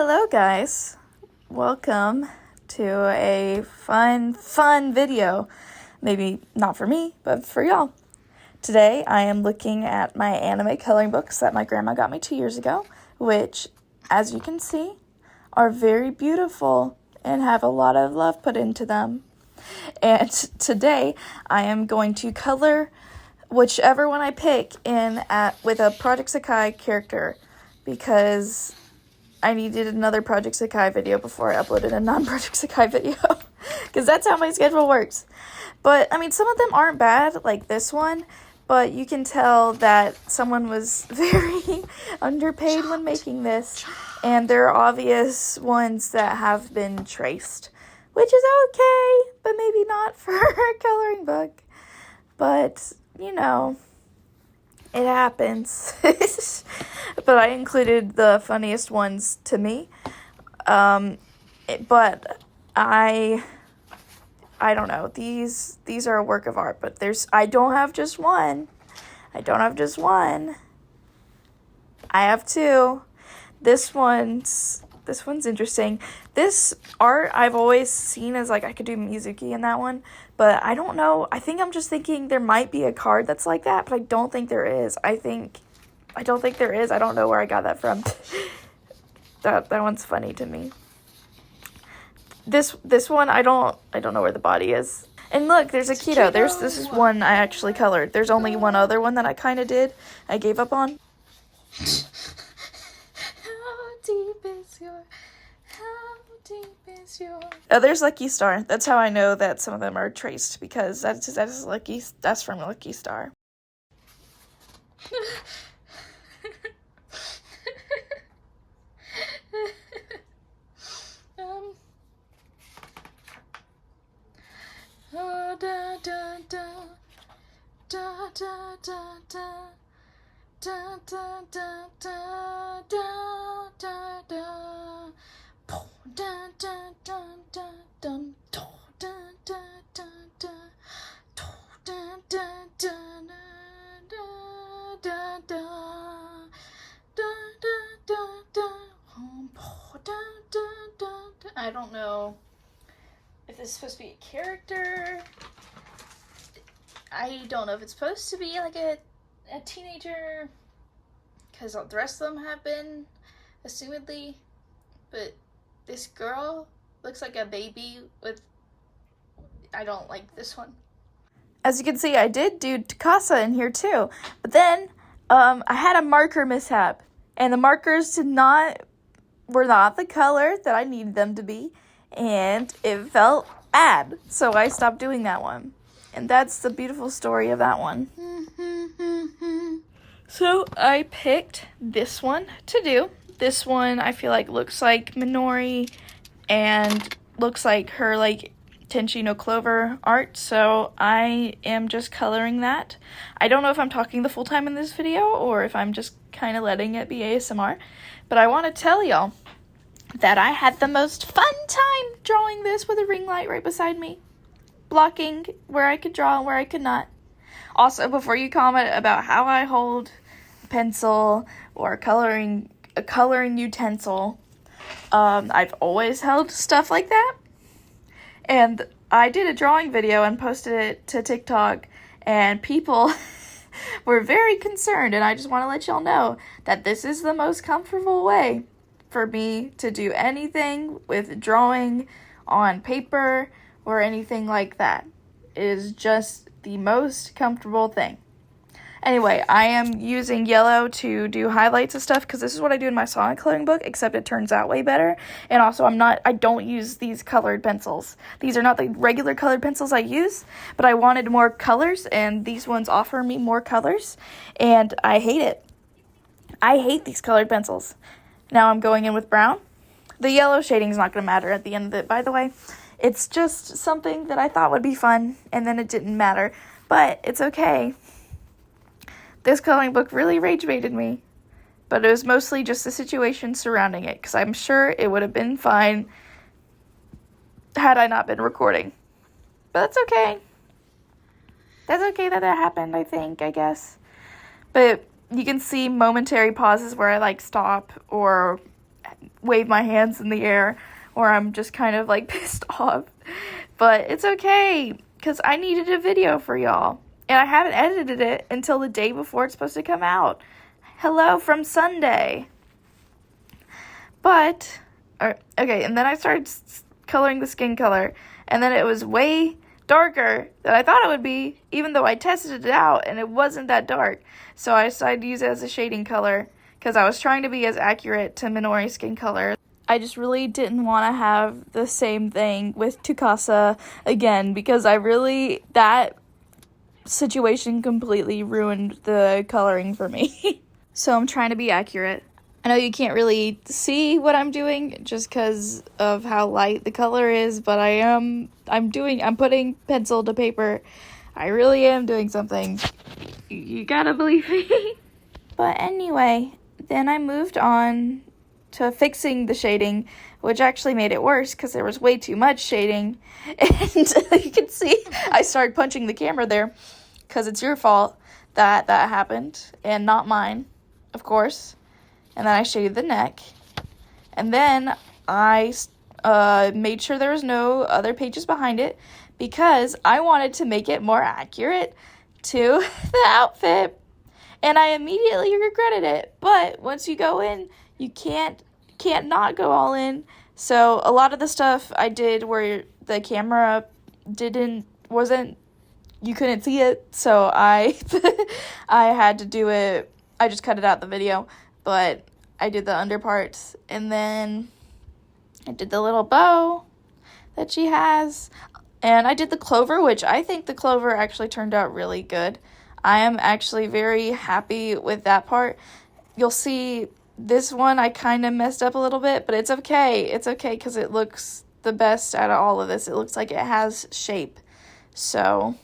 Hello guys, welcome to a fun video. Maybe not for me, but for y'all. Today I am looking at my anime coloring books that my grandma got me 2 years ago, which, as you can see, are very beautiful and have a lot of love put into them. And today I am going to color whichever one I pick with a Project Sekai character, because I needed another Project Sekai video before I uploaded a non-Project Sekai video, because that's how my schedule works. But, I mean, some of them aren't bad, like this one, but you can tell that someone was very underpaid when making this, and there are obvious ones that have been traced, which is okay, but maybe not for a coloring book. But, you know, it happens. But I included the funniest ones to me. But I don't know. These are a work of art, but I don't have just one. I have two. This one's interesting. This art I've always seen as like I could do Mizuki in that one, but I don't know. I think I'm just thinking there might be a card that's like that, but I don't think there is. I don't think there is. I don't know where I got that from. That one's funny to me. This one I don't know where the body is. And look, there's a keto. This is one I actually colored. There's only one other one that I kind of did. I gave up on. Oh, there's Luckystar. That's how I know that some of them are traced, because that's from Luckystar. I don't know if this is supposed to be a character. I don't know if it's supposed to be like a teenager, because the rest of them have been, assumedly, but this girl looks like a baby I don't like this one. As you can see, I did do Takasa in here too, but then I had a marker mishap, and the markers were not the color that I needed them to be, and it felt bad, so I stopped doing that one. And that's the beautiful story of that one. So I picked this one to do. This one I feel like looks like Minori and looks like her like Tenchi no Clover art, so I am just coloring that. I don't know if I'm talking the full time in this video or if I'm just kind of letting it be ASMR, but I want to tell y'all that I had the most fun time drawing this with a ring light right beside me, blocking where I could draw and where I could not. Also, before you comment about how I hold a pencil or a coloring utensil, I've always held stuff like that. And I did a drawing video and posted it to TikTok, and people were very concerned, and I just want to let y'all know that this is the most comfortable way for me to do anything with drawing on paper or anything like that. It is just the most comfortable thing. Anyway, I am using yellow to do highlights and stuff, because this is what I do in my Sonic coloring book, except it turns out way better. And also, I don't use these colored pencils. These are not the regular colored pencils I use, but I wanted more colors, and these ones offer me more colors, and I hate it. I hate these colored pencils. Now I'm going in with brown. The yellow shading is not going to matter at the end of it, by the way. It's just something that I thought would be fun, and then it didn't matter. But it's okay. This coloring book really rage-baited me, but it was mostly just the situation surrounding it, because I'm sure it would have been fine had I not been recording. But that's okay. That's okay that happened, I guess. But you can see momentary pauses where I, like, stop or wave my hands in the air, or I'm just kind of like pissed off. But it's okay, because I needed a video for y'all. And I haven't edited it until the day before it's supposed to come out. Hello from Sunday. But, okay, and then I started coloring the skin color. And then it was way darker than I thought it would be, even though I tested it out and it wasn't that dark. So I decided to use it as a shading color, because I was trying to be as accurate to Minori's skin color. I just really didn't want to have the same thing with Tukasa again, because that situation completely ruined the coloring for me. So I'm trying to be accurate. I know you can't really see what I'm doing just because of how light the color is, but I'm putting pencil to paper. I really am doing something. You gotta believe me. But anyway, then I moved on to fixing the shading, which actually made it worse because there was way too much shading. And you can see I started punching the camera there because it's your fault that happened and not mine, of course. And then I shaded the neck. And then I made sure there was no other pages behind it because I wanted to make it more accurate to the outfit. And I immediately regretted it. But once you go in, you can't not go all in. So a lot of the stuff I did where the camera you couldn't see it. So I had to do it. I just cut it out the video. But I did the under parts, and then I did the little bow that she has, and I did the clover, which I think the clover actually turned out really good. I am actually very happy with that part. You'll see this one I kind of messed up a little bit, but it's okay. It's okay because it looks the best out of all of this. It looks like it has shape. So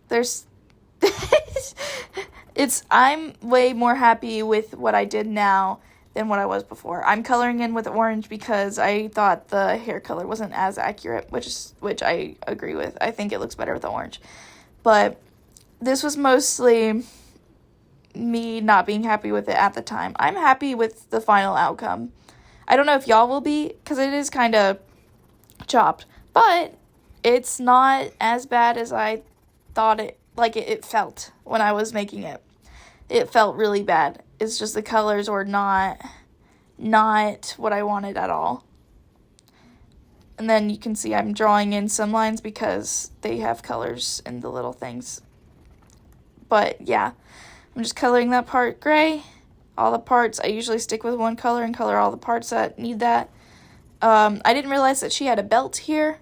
there's I'm way more happy with what I did now than what I was before. I'm coloring in with orange because I thought the hair color wasn't as accurate, which I agree with. I think it looks better with the orange. But this was mostly me not being happy with it at the time. I'm happy with the final outcome. I don't know if y'all will be, because it is kind of chopped, but it's not as bad as I thought it felt when I was making it. It felt really bad. It's just the colors were not what I wanted at all. And then you can see I'm drawing in some lines because they have colors in the little things. But yeah, I'm just coloring that part gray. All the parts, I usually stick with one color and color all the parts that need that. I didn't realize that she had a belt here,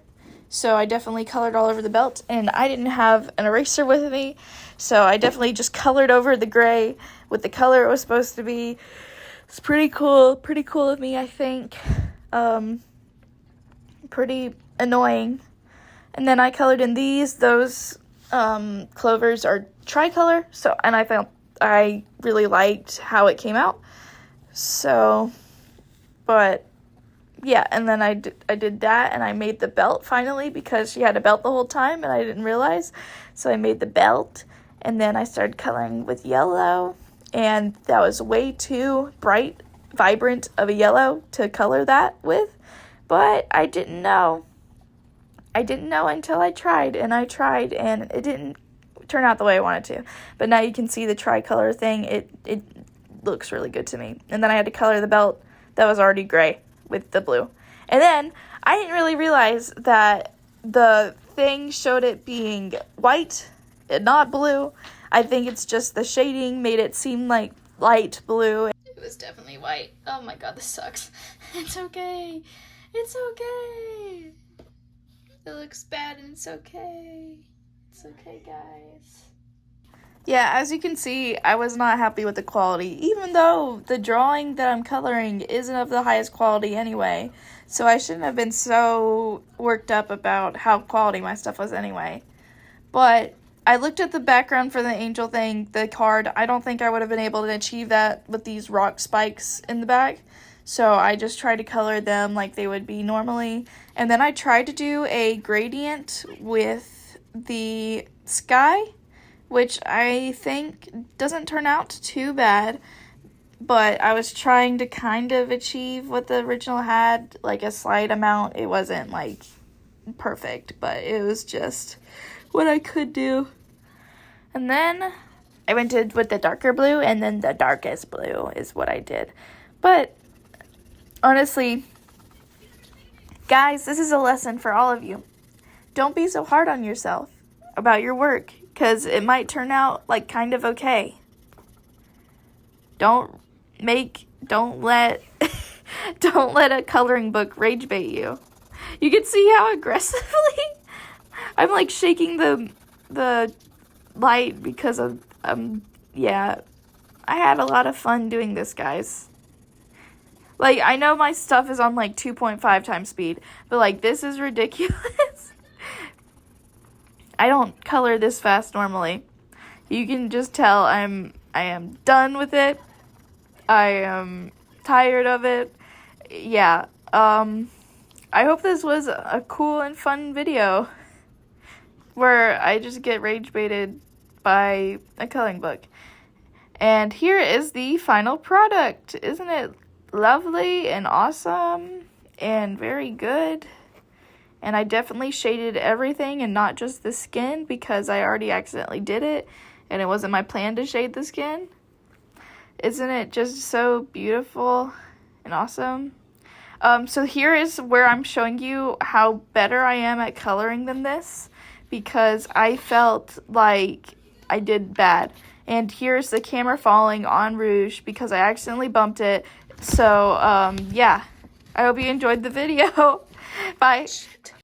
so I definitely colored all over the belt, and I didn't have an eraser with me, so I definitely just colored over the gray with the color it was supposed to be. It's pretty cool of me, I think. Pretty annoying. And then I colored in those clovers are tricolor, and I really liked how it came out. So, but yeah, and then I did that, and I made the belt finally because she had a belt the whole time and I didn't realize. So I made the belt, and then I started coloring with yellow, and that was way too bright, vibrant of a yellow to color that with, but I didn't know. I didn't know until I tried, and it didn't turn out the way I wanted to. But now you can see the tricolor thing. It looks really good to me. And then I had to color the belt that was already gray with the blue. And then I didn't really realize that the thing showed it being white and not blue. I think it's just the shading made it seem like light blue. It was definitely white. Oh my god, this sucks. It's okay. It's okay. It looks bad and it's okay. It's okay, guys. Yeah, as you can see, I was not happy with the quality, even though the drawing that I'm coloring isn't of the highest quality anyway. So I shouldn't have been so worked up about how quality my stuff was anyway. But I looked at the background for the angel thing, the card. I don't think I would have been able to achieve that with these rock spikes in the back. So I just tried to color them like they would be normally. And then I tried to do a gradient with the sky, which I think doesn't turn out too bad. but I was trying to kind of achieve what the original had, like a slight amount. It wasn't like perfect, but it was just what I could do. And then I went with the darker blue, and then the darkest blue is what I did. But honestly, guys, this is a lesson for all of you. Don't be so hard on yourself about your work, because it might turn out like kind of okay. Don't let a coloring book rage bait you. You can see how aggressively I'm like shaking the light because of yeah. I had a lot of fun doing this, guys. Like, I know my stuff is on like 2.5 times speed, but like this is ridiculous. I don't color this fast normally. You can just tell I am done with it. I am tired of it. Yeah. I hope this was a cool and fun video where I just get rage baited by a coloring book. And here is the final product. Isn't it lovely and awesome and very good? And I definitely shaded everything and not just the skin, because I already accidentally did it and it wasn't my plan to shade the skin. Isn't it just so beautiful and awesome? So here is where I'm showing you how better I am at coloring than this, because I felt like I did bad. And here's the camera falling on Rouge because I accidentally bumped it. So, yeah. I hope you enjoyed the video. Bye.